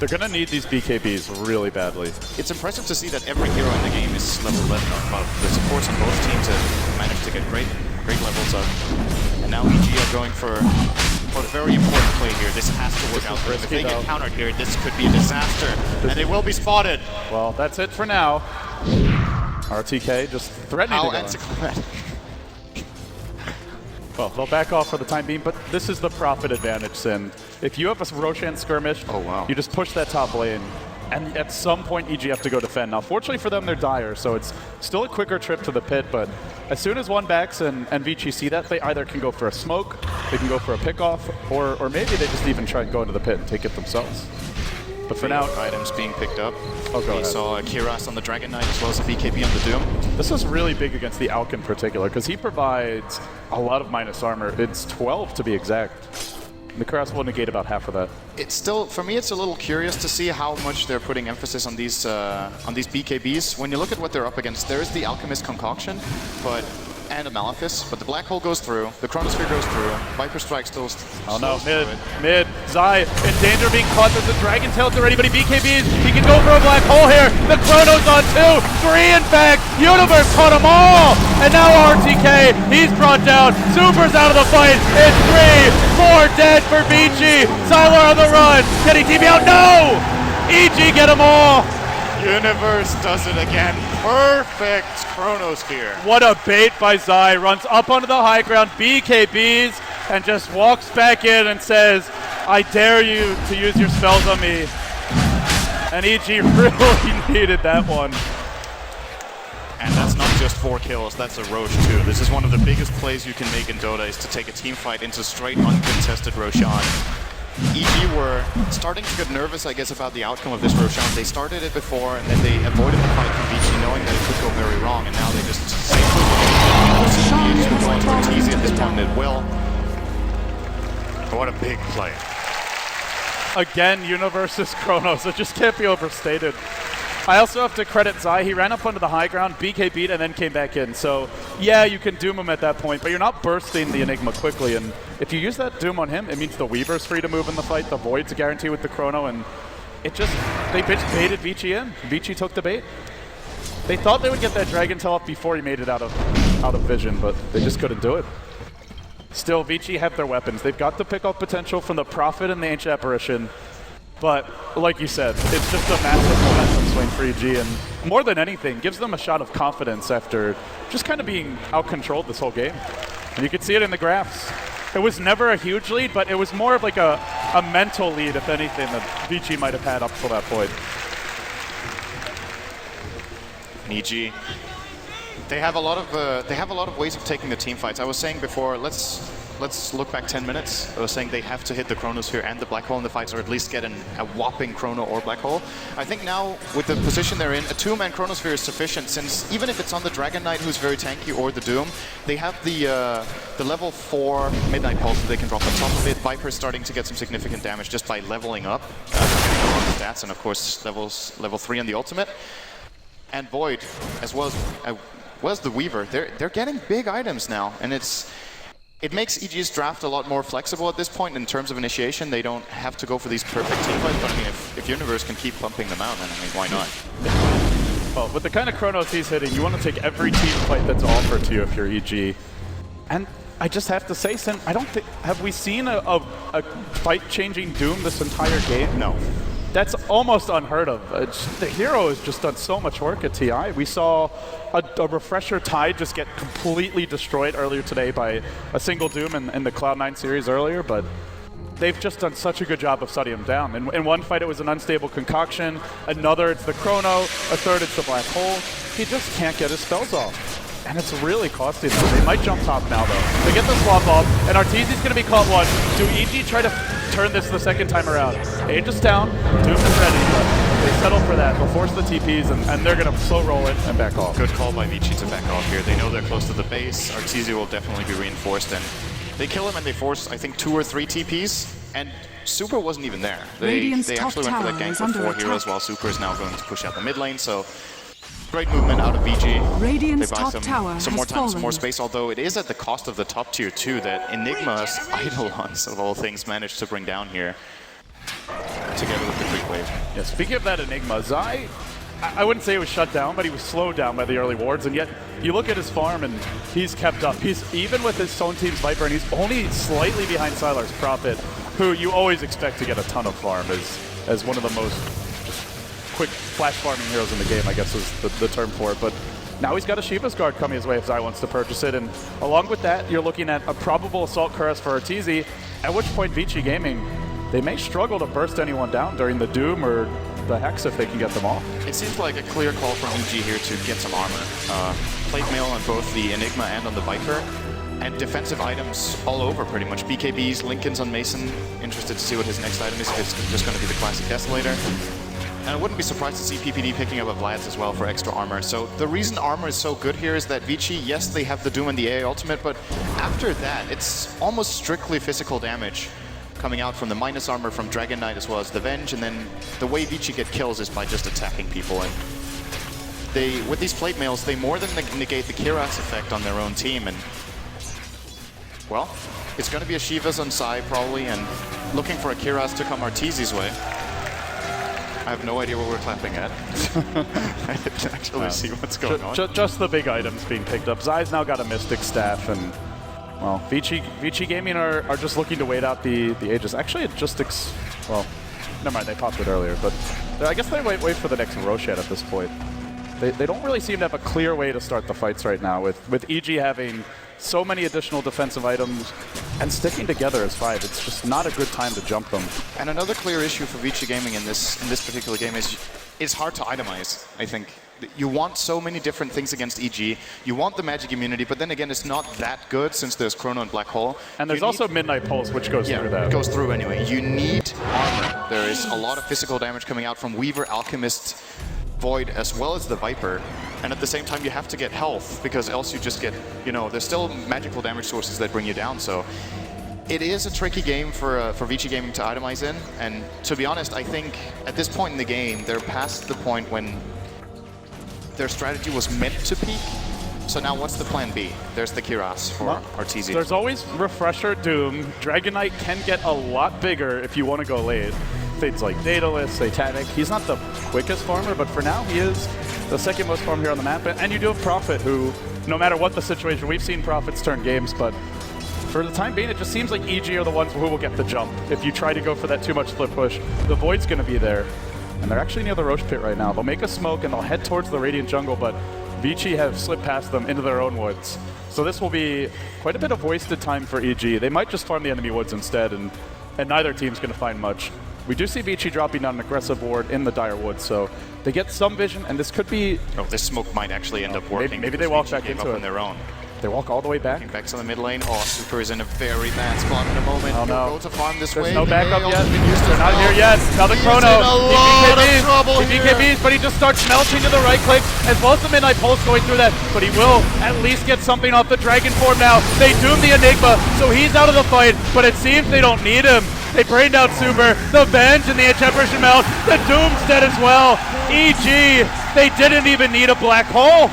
They're going to need these BKBs really badly. It's impressive to see that every hero in the game is level 11 or above. The supports on both teams have managed to get great levels up. And now EG are going for a very important play here. This has to work out for them. If they get countered here, this could be a disaster. And they will be spotted. Well, that's it for now. RTK just threatening to go anticlimactic. Well, they'll back off for the time being, but this is the Prophet advantage, Sin. If you have a Roshan skirmish, you just push that top lane, and at some point EG have to go defend. Now, fortunately for them, they're Dire, so it's still a quicker trip to the pit, but as soon as one backs and Vici see that, they either can go for a smoke, they can go for a pickoff, or maybe they just even try and go into the pit and take it themselves. But for now, items being picked up. Oh, go We ahead. saw a Kiras on the Dragon Knight as well as a BKB on the Doom. This is really big against the Alk in particular, because he provides a lot of minus armor. It's 12 to be exact. The Kiras will negate about half of that. It's still, for me, it's a little curious to see how much they're putting emphasis on these BKBs. When you look at what they're up against, there is the Alchemist Concoction, and a Malefice, but the Black Hole goes through, the Chronosphere goes through, Viper Strike still. Oh no, mid, Zai in danger of being caught. There's a Dragon Tail already, but he BKBs. He can go for a Black Hole here. The Chrono's on 2, 3 in fact. Universe caught them all, and now RTK, he's brought down. Super's out of the fight. It's 3, 4 dead for Vici. Sylar on the run. Can he TP out? No! EG get them all. Universe does it again. Perfect Chronosphere. What a bait by Zai. Runs up onto the high ground, BKBs, and just walks back in and says, I dare you to use your spells on me. And EG really needed that one. And that's not just 4 kills, that's a Rosh too. This is one of the biggest plays you can make in Dota, is to take a team fight into straight uncontested Roshan. EG were starting to get nervous, I guess, about the outcome of this Roshan. They started it before, and then they avoided the fight from Vici, knowing that it could go very wrong, and now they just safely Arteezy at this point, and it will. What a big play. Again, Universe's Chronos. It just can't be overstated. I also have to credit Zai. He ran up onto the high ground, BKB'd, and then came back in. So, yeah, you can doom him at that point, but you're not bursting the Enigma quickly. And if you use that doom on him, it means the Weaver's free to move in the fight, the Void's a guarantee with the Chrono, and it just, they baited Vici in. Vici took the bait. They thought they would get that Dragon Tail up before he made it out of vision, but they just couldn't do it. Still, Vici have their weapons. They've got the pick-off potential from the Prophet and the Ancient Apparition. But, like you said, it's just a massive momentum swing for EG, and more than anything, gives them a shot of confidence after just kind of being out-controlled this whole game. And you can see it in the graphs. It was never a huge lead, but it was more of like a mental lead, if anything, that Vici might have had up till that point. EG, they have a lot of ways of taking the team fights. I was saying before, let's look back 10 minutes. I was saying they have to hit the Chronosphere and the Black Hole in the fights, or at least get a whopping Chrono or Black Hole. I think now, with the position they're in, a 2-man Chronosphere is sufficient, since even if it's on the Dragon Knight, who's very tanky, or the Doom, they have the level 4 Midnight Pulse that they can drop on top of it. Viper's starting to get some significant damage just by leveling up, getting a lot of stats, and of course level 3 on the ultimate. And Void, as well as the Weaver, they're getting big items now, and it makes EG's draft a lot more flexible at this point in terms of initiation. They don't have to go for these perfect team fights, but I mean, if Universe can keep pumping them out, then I mean, why not? Well, with the kind of Chronos he's hitting, you want to take every team fight that's offered to you if you're EG. And I just have to say, Sin, I don't think, have we seen a fight-changing Doom this entire game? No. That's almost unheard of. The hero has just done so much work at TI. We saw a Refresher Tide just get completely destroyed earlier today by a single Doom in the Cloud9 series earlier, but they've just done such a good job of shutting him down. In one fight it was an unstable concoction, another it's the Chrono, a third it's the Black Hole. He just can't get his spells off. And it's really costly them. They might jump top now though. They get the swap off, and Arteezy's gonna be caught one. Do EG try to turn this the second time around? Age is down, Doom is ready, but they settle for that. They'll force the TPs, and they're gonna slow roll it and back off. Good call by Vici to back off here. They know they're close to the base. Arteezy will definitely be reinforced, and they kill him and they force, I think, 2 or 3 TPs, and Super wasn't even there. They actually went for that gank with 4 heroes, while Super is now going to push out the mid lane, so great movement out of VG. Radiant's they buy top tower some more time, fallen. some more space, although it is at the cost of the top tier too that Enigma's Eidolons, of all things, managed to bring down here together with the quick wave. Yeah, speaking of that Enigma, Zai, I wouldn't say he was shut down, but he was slowed down by the early wards, and yet you look at his farm and he's kept up. He's even with his own team's Viper, and he's only slightly behind Sylar's Prophet, who you always expect to get a ton of farm as one of the most quick flash farming heroes in the game, I guess is the term for it. But now he's got a Shiva's Guard coming his way if Zai wants to purchase it, and along with that, you're looking at a probable Assault Cuirass for Arteezy, at which point Vici Gaming, they may struggle to burst anyone down during the Doom or the Hex if they can get them off. It seems like a clear call from EG here to get some armor. Plate mail on both the Enigma and on the Viper. And defensive items all over, pretty much. BKBs, Lincoln's on Mason. Interested to see what his next item is, if it's just going to be the classic Desolator. And I wouldn't be surprised to see PPD picking up a Vlad's as well for extra armor. So the reason armor is so good here is that Vici, yes, they have the Doom and the AI ultimate, but after that, it's almost strictly physical damage coming out from the minus armor from Dragon Knight as well as the Venge, and then the way Vici get kills is by just attacking people. And they, with these plate mails, they more than negate the Kiras effect on their own team. And well, it's going to be a Shiva's on Sai probably, and looking for a Kiras to come Arteezy's way. I have no idea what we're clapping at. I didn't actually see what's going on. Just the big items being picked up. Zai's now got a Mystic Staff, and well, Vici Gaming are just looking to wait out the Aegis. Actually, it just well, never mind, they popped it earlier, but I guess they wait for the next Roshan at this point. They don't really seem to have a clear way to start the fights right now, with EG having so many additional defensive items and sticking together as 5. It's just not a good time to jump them. And another clear issue for Vici Gaming in this particular game is it's hard to itemize, I think. You want so many different things against EG. You want the magic immunity, but then again, it's not that good since there's Chrono and Black Hole. And there's also Midnight Pulse, which goes through that. It goes through anyway. You need armor. There is a lot of physical damage coming out from Weaver, Alchemist, Void, as well as the Viper. And at the same time, you have to get health, because else you just get, you know, there's still magical damage sources that bring you down. So it is a tricky game for Vici Gaming to itemize in. And to be honest, I think at this point in the game, they're past the point when their strategy was meant to peak. So now what's the plan B? There's the Kiras for Arteezy. There's always Refresher, Doom. Dragon Knight can get a lot bigger if you want to go late. Things like Daedalus, Satanic. He's not the quickest farmer, but for now he is the second most farm here on the map. And you do have Prophet, who, no matter what the situation, we've seen Prophets turn games, but for the time being, it just seems like EG are the ones who will get the jump. If you try to go for that too much split push, the Void's going to be there. And they're actually near the Roche pit right now. They'll make a smoke and they'll head towards the Radiant jungle, but Vici have slipped past them into their own woods. So this will be quite a bit of wasted time for EG. They might just farm the enemy woods instead, and neither team's going to find much. We do see Vici dropping down an aggressive ward in the Dire Woods, so they get some vision, and this could be... Oh, this smoke might actually end up working. Maybe they walk back into it. On their own. They walk all the way back. Back to the mid lane. Oh, Super is in a very bad spot in a moment. Oh, no. Go to farm this There's way. no backup yet. They're not here yet. Now the Chrono. He BKBs, but he just starts melting to the right click, as well as the Midnight Pulse going through that. But he will at least get something off the Dragon form now. They doom the Enigma, so he's out of the fight, but it seems they don't need him. They brained out Super, the Venge and the Temperature Melt, the Doom's dead as well. EG, they didn't even need a Black Hole.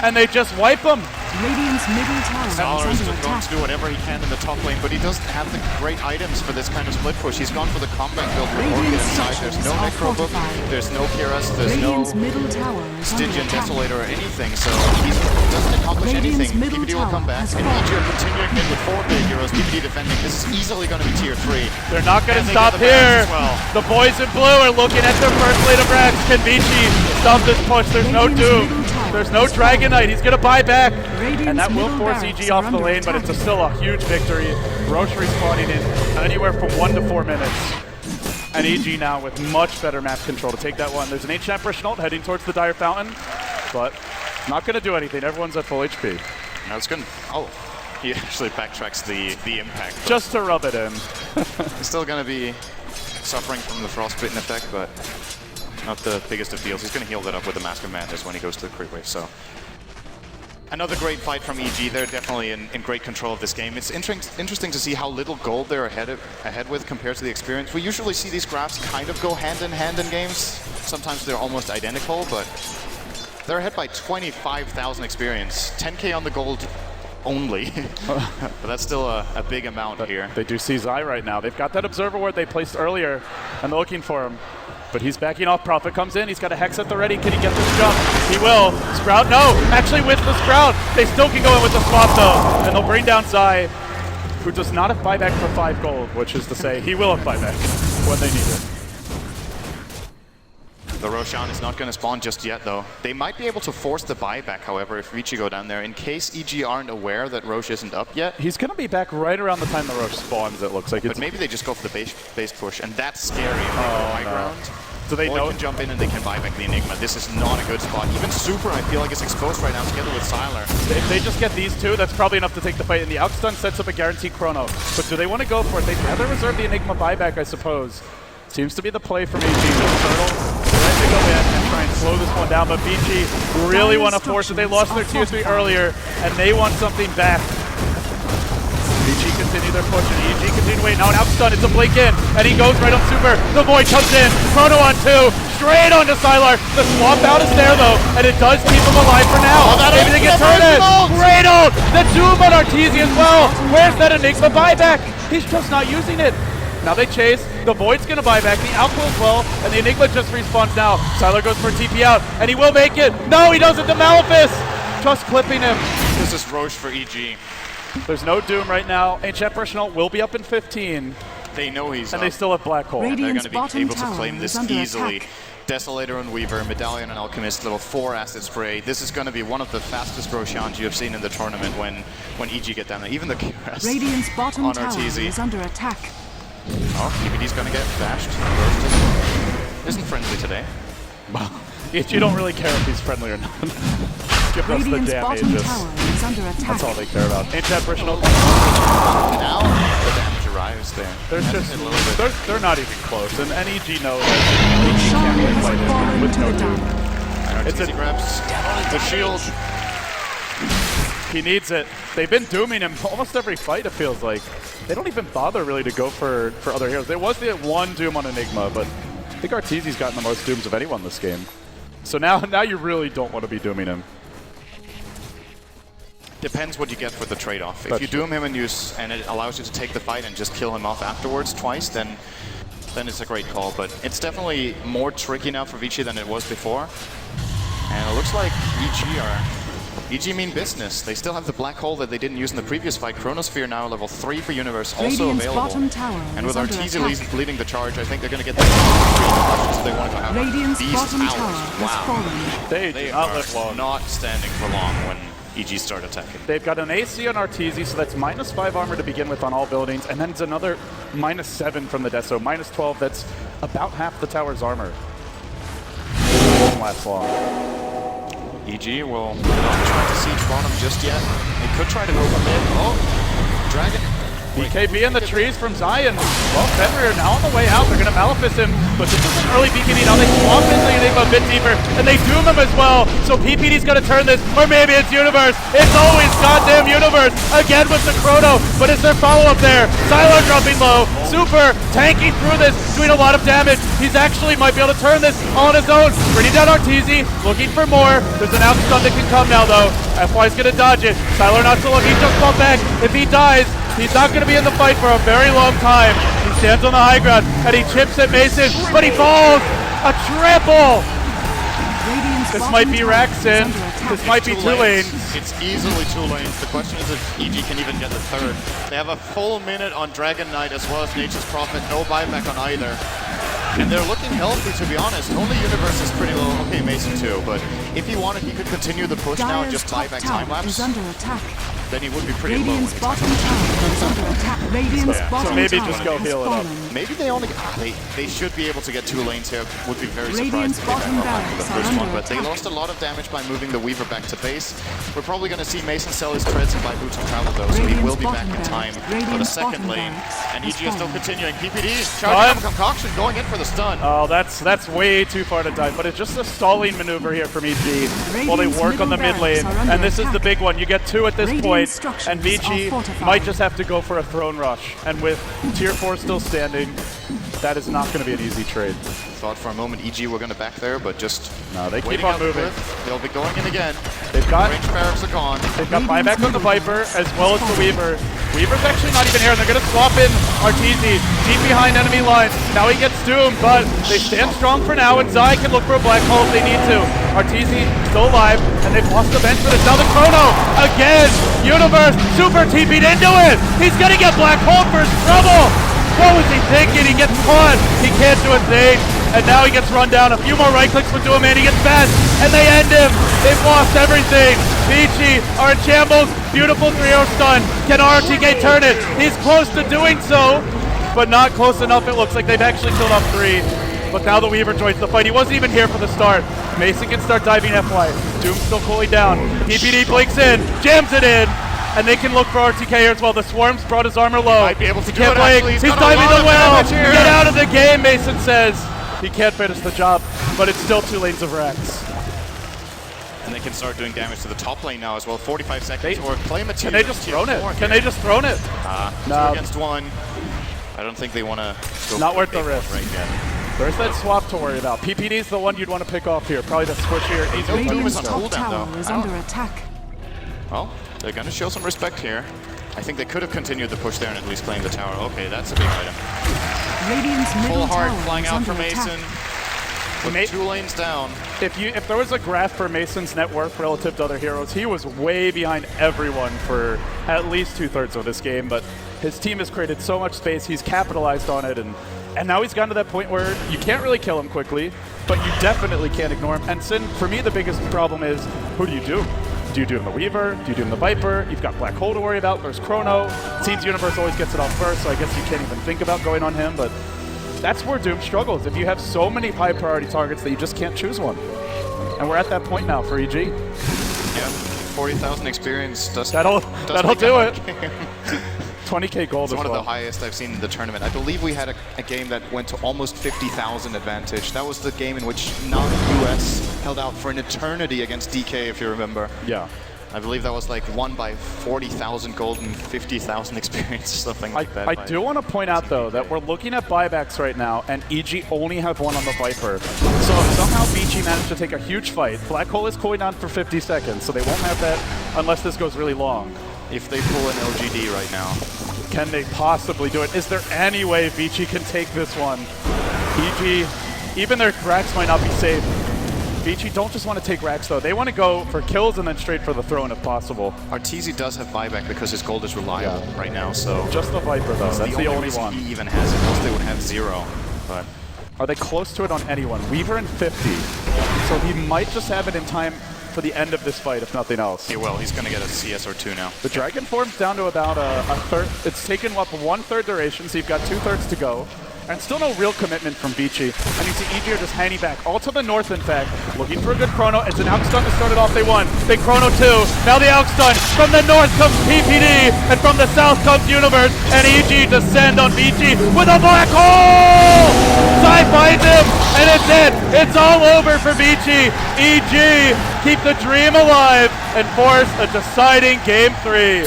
And they just wipe them. Radiant's middle tower is Scholar is under going attack. to do whatever he can in the top lane, but he doesn't have the great items for this kind of split push. He's gone for the combat build with Orchid inside. There's no Necro Book, there's no Kiras, there's no Radiant's middle tower is under Stygian attack. Desolator or anything, so he doesn't accomplish Radiant's anything. middle PPD will come tower back, has and fallen. EG are continuing in with 4 big heroes. PPD defending. This is easily going to be tier 3. They're not going to And they stop get the here. bans as well. The boys in blue are looking at their first lane of Rax. Can Vici stop this push? There's no Radiant's Doom. middle tower There's no has Dragon Knight. He's going to buy back. Radiant's And that will middle force barracks EG are off the under lane, but it's attack. still a huge victory. Roche respawning in anywhere from 1 to 4 minutes. And EG now with much better map control to take that one. There's an Ancient Emperor Schnolt heading towards the Dire Fountain, but not going to do anything. Everyone's at full HP. Now it's good. Oh, he actually backtracks the impact. Just to rub it in. He's still going to be suffering from the frostbitten effect, but not the biggest of deals. He's going to heal that up with the Mask of Madness when he goes to the crit wave, so. Another great fight from EG. They're definitely in great control of this game. It's interesting to see how little gold they're ahead with compared to the experience. We usually see these graphs kind of go hand in hand in games. Sometimes they're almost identical, but they're ahead by 25,000 experience. 10k on the gold only. But that's still a big amount here. They do see Zai right now. They've got that Observer Ward they placed earlier, and they're looking for him. But he's backing off. Prophet comes in. He's got a Hex at the ready. Can he get this jump? He will. Sprout, no. Actually, with the Sprout, they still can go in with the swap, though. And they'll bring down Zai, who does not have buyback for 5 gold, which is to say he will have buyback when they need it. The Roshan is not going to spawn just yet, though. They might be able to force the buyback, however, if Vici go down there. In case EG aren't aware that Roche isn't up yet. He's going to be back right around the time the Roche spawns, it looks like. But maybe they just go for the base push, and that's scary on the high ground. Do they Void know? can jump in and they can buy back the Enigma. This is not a good spot. Even Super, I feel like, is exposed right now together with Sylar. If they just get these two, that's probably enough to take the fight. And the outstun sets up a guaranteed chrono. But do they want to go for it? They'd rather reserve the Enigma buyback, I suppose. Seems to be the play for me. Just turtle. Trying to go in and try and slow this one down. But Vici really want to force it. They lost their tier 3 earlier, and they want something back. Vici continue their push, and EG continue waiting. Now an outstun, it's a blink in, and he goes right on Super. The Void comes in, Chrono on 2, straight onto Sylar. The swap out is there though, and it does keep him alive for now. Maybe they can turn it. Great ult! The Doom on Arteezy as well. Where's that Enigma buyback? He's just not using it. Now they chase, the Void's gonna buy back, the Outpool as well, and the Enigma just respawns now. Sylar goes for a TP out, and he will make it. No, he doesn't, the Malefice! Just clipping him. This is Roche for EG. There's no Doom right now. Ancient Personal will be up in 15. They know he's And up. they still have Black Hole. And they're Radiant's going to be able to bottom claim tower this is under easily. attack. Desolator and Weaver, Medallion and Alchemist, level 4 acid spray. This is going to be one of the fastest Roshans you have seen in the tournament when EG get down there. Even the QS Radiant's bottom on tower Arteezy. is under attack. Oh, PPD's going to get bashed. Isn't friendly today. You don't really care if he's friendly or not. Give us the Radiant's damage. bottom tower is under attack. That's all they care about. Ancient Personal. Now the damage arrives there. They're That's just a little bit. they're not even close, and EG knows that EG can't really fight it with no Doom. And It's Arteezy a- grabs the shield. He needs it. They've been dooming him almost every fight, it feels like. They don't even bother really to go for other heroes. There was the one Doom on Enigma, but I think Arteezy's gotten the most Dooms of anyone this game. So now you really don't want to be dooming him. Depends what you get for the trade-off. If That's you doom him and it allows you to take the fight and just kill him off afterwards twice, then it's a great call. But it's definitely more tricky now for Vici than it was before. And it looks like EG mean business. They still have the black hole that they didn't use in the previous fight. Chronosphere now level 3 for Universe, also Radiant's available. bottom tower And with is under Arteezy attack. leading the charge, I think they're going to get the questions they want to have. Radiant's These bottom hours. tower has Wow. fallen. They They do not are live long. not standing for long when EG start attacking. They've got an AC on Arteezy, so that's -5 armor to begin with on all buildings, and then it's another -7 from the Deso, -12. That's about half the tower's armor. It won't last long. EG will not try to siege bottom just yet. They could try to go for mid. Oh, Dragon. BKB in the trees from Zion. Well, Fenrir now on the way out. They're going to Malefice him, but this is an early BKB. Now they swamp into Enigma a bit deeper, and they doom him as well. So PPD's going to turn this, or maybe it's Universe. It's always goddamn Universe. Again with the Chrono, but is there follow-up there? Sylar dropping low. Super tanking through this, doing a lot of damage. He's actually might be able to turn this on his own. Bringing down Arteezy, looking for more. There's an outstun that can come now, though. FY's going to dodge it. Sylar not so lucky. He just fought back. If he dies, he's not going to be in the fight for a very long time. He stands on the high ground, and he chips at Mason, but he falls! A triple! Radiant's This bottom might be tower Raxin. is under attack. This might be two lanes. It's easily 2 lanes. The question is if EG can even get the third. They have a full minute on Dragon Knight as well as Nature's Prophet. No buyback on either. And they're looking healthy, to be honest. Only Universe is pretty low. Okay, Mason too. But if he wanted, he could continue the push now and Dire's just buy top back tower time-lapse. is under attack. Then he would be pretty Radiant's low. bottom tower is under attack. Radiant's So bottom maybe tower just go has heal it up. fallen. Maybe they only... they should be able to get 2 lanes here. Would be very Radiant's surprised if they bottom got for the barracks are first under one. But they attack. lost a lot of damage by moving the Weaver back to base. We're probably going to see Mason sell his treads and buy boots of travel though, so he Radiant's will be back bottom in time barracks. for the Radiant's second bottom lane. barracks And has EG is still fallen. continuing. PPD charging up What? a concoction, going in for the stun. Oh, that's way too far to dive, but it's just a stalling maneuver here from EG while they Radiant's work on the mid middle lane. barracks are under And this is the attack. big one. You get 2 at this Radiant point, structures and Vici are fortified. might just have to go for a throne rush. And with tier 4 still standing, that is not going to be an easy trade. Thought for a moment EG were going to back there, but just No, they keep waiting on out the moving. cliff. They'll be going in again. They've got Range barracks are gone. buyback on the Viper as well as the Weaver. Weaver's actually not even here, and they're going to swap in Arteezy deep behind enemy lines. Now he gets doomed, but they stand strong for now, and Zai can look for a black hole if they need to. Arteezy still alive, and they've lost the bench, but it's now the Chrono again. Universe super TP'd into it. He's going to get black hole for his trouble. What was he thinking? He gets caught. He can't do a thing. And now he gets run down. A few more right clicks would do him in. He gets best. And they end him. They've lost everything. Vici are in shambles. Beautiful 3-0 stun. Can RTK turn it? He's close to doing so, but not close enough. It looks like they've actually killed off 3. but now the Weaver joins the fight. He wasn't even here for the start. Mason can start diving FY. Doom still cooling down. PPD blinks in, jams it in, and they can look for RTK here as well. The Swarm's brought his armor low. Might be able to do Can't it, blink. actually. He's He's got a diving lot the of well. damage here. Get out of the game, Mason says. He can't finish the job, but it's still 2 lanes of Rex. And they can start doing damage to the top lane now as well. 45 seconds or play material. Can they just throne it? Can they just throne it? No. 2 against 1. I don't think they want to go Not for worth the big risk. right yet. There's that swap to worry about. PPD's the one you'd want to pick off here. Probably the squishier. Doom is Radiant's on top cooldown tower though. is under attack. Well, they're going to show some respect here. I think they could have continued the push there and at least claimed the tower. Okay, that's a big item. Radiant's Full middle heart tower flying is out under for Mason. attack. With 2 lanes down. If there was a graph for Mason's net worth relative to other heroes, he was way behind everyone for at least 2/3 of this game, but his team has created so much space, he's capitalized on it, and now he's gotten to that point where you can't really kill him quickly, but you definitely can't ignore him. And Sin, for me, the biggest problem is, who do you do? Do you do him the Weaver? Do you do him the Viper? You've got Black Hole to worry about. There's Chrono. Seems Universe always gets it off first, so I guess you can't even think about going on him, but that's where Doom struggles. If you have so many high priority targets that you just can't choose one. And we're at that point now for EG. Yeah, 40,000 experience does That'll make do a it. game. 20k gold It's as one of well. the highest I've seen in the tournament. I believe we had a game that went to almost 50,000 advantage. That was the game in which non-US held out for an eternity against DK, if you remember. Yeah. I believe that was like won by 40,000 gold and 50,000 experience, something like that. I do want to point out, though, that we're looking at buybacks right now, and EG only have 1 on the Viper. So if somehow Vici managed to take a huge fight, Black Hole is cooling down for 50 seconds, so they won't have that unless this goes really long. If they pull an LGD right now. Can they possibly do it? Is there any way Vici can take this one? EG, even their Rax might not be safe. Vici don't just want to take Rax, though. They want to go for kills and then straight for the throne if possible. Arteezy does have buyback because his gold is reliable right now, so Just the Viper, though. That's the only reason one. he even has it. Most they would have 0, but Are they close to it on anyone? Weaver in 50. So he might just have it in time for the end of this fight, if nothing else. he will. He's going to get a CS or 2 now. The Dragon form's down to about a third. It's taken up 1/3 duration, so you've got 2/3 to go. And still no real commitment from Vici. And you see EG are just hanging back, all to the north, in fact, looking for a good Chrono. It's an Alk stun to start it off. They won. Big Chrono 2. Now the Alk stun. From the north comes PPD, and from the south comes Universe. And EG descend on Vici with a Black Hole! Zai finds him, and it's it. It's all over for Vici. EG keep the dream alive and force a deciding Game 3.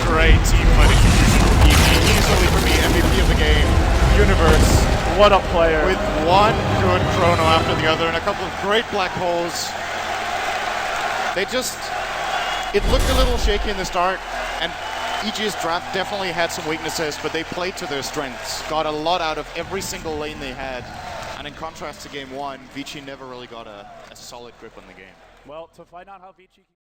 Great team fighting. Easily for me, MVP of the game. Universe. What a player. With 1 good Chrono after the other and a couple of great Black Holes. They just... It looked a little shaky in the start, and EG's draft definitely had some weaknesses, but they played to their strengths. Got a lot out of every single lane they had. And in contrast to game 1, Vici never really got a solid grip on the game. Well, to find out how Vici...